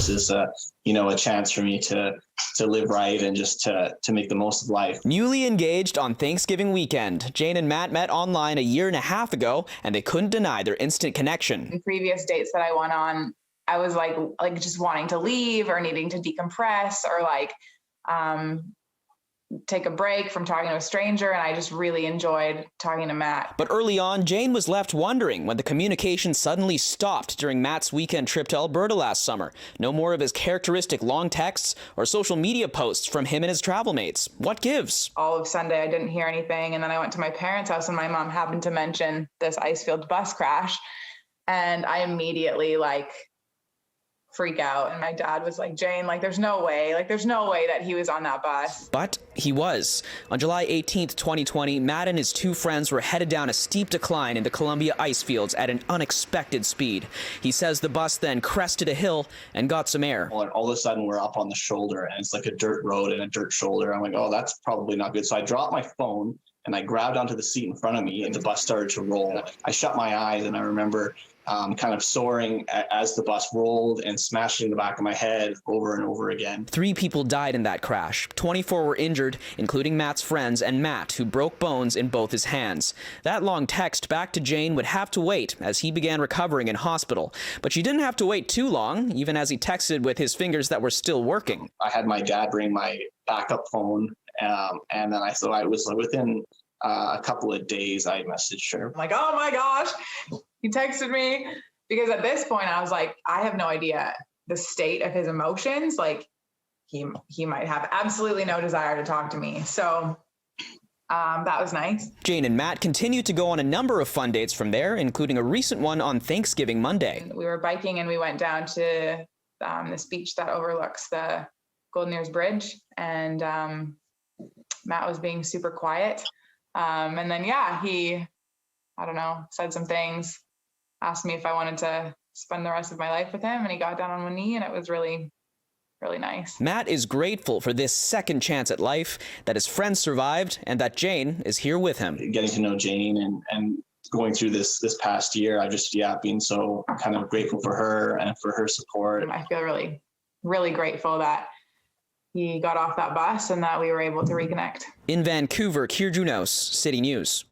This is a chance for me to live right and just to make the most of life. Newly engaged on Thanksgiving weekend, Jane and Matt met online a year and a half ago, and they couldn't deny their instant connection. In previous dates that I went on, I was like just wanting to leave or needing to decompress or take a break from talking to a stranger, and I just really enjoyed talking to Matt. But early on, Jane was left wondering when the communication suddenly stopped during Matt's weekend trip to Alberta last summer. No more of his characteristic long texts or social media posts from him and his travel mates. What gives? All of Sunday, I didn't hear anything, and then I went to my parents' house, and my mom happened to mention this Icefield bus crash, and I immediately freak out. And my dad was like, Jane, there's no way that he was on that bus. But he was. On July 18th, 2020, Matt and his two friends were headed down a steep decline in the Columbia ice fields at an unexpected speed. He says the bus then crested a hill and got some air. All of a sudden, we're up on the shoulder, and it's like a dirt road and a dirt shoulder. I'm like, oh, that's probably not good. So I dropped my phone, and I grabbed onto the seat in front of me, and the bus started to roll. I shut my eyes, and I remember kind of soaring as the bus rolled and smashing the back of my head over and over again. 3 people died in that crash. 24 were injured, including Matt's friends and Matt, who broke bones in both his hands. That long text back to Jane would have to wait as he began recovering in hospital. But she didn't have to wait too long, even as he texted with his fingers that were still working. I had my dad bring my backup phone, and then I was within a couple of days, I messaged her. I'm like, oh my gosh, he texted me, because at this point I was like, I have no idea the state of his emotions. He might have absolutely no desire to talk to me. So that was nice. Jane and Matt continued to go on a number of fun dates from there, including a recent one on Thanksgiving Monday. We were biking and we went down to this beach that overlooks the Golden Ears Bridge, and Matt was being super quiet. And then, he, said some things, asked me if I wanted to spend the rest of my life with him, and he got down on one knee, and it was really, really nice. Matt is grateful for this second chance at life, that his friends survived, and that Jane is here with him. Getting to know Jane and going through this past year, I've just, been so kind of grateful for her and for her support. I feel really, really grateful that he got off that bus and that we were able to reconnect. In Vancouver, Kier Junos, City News.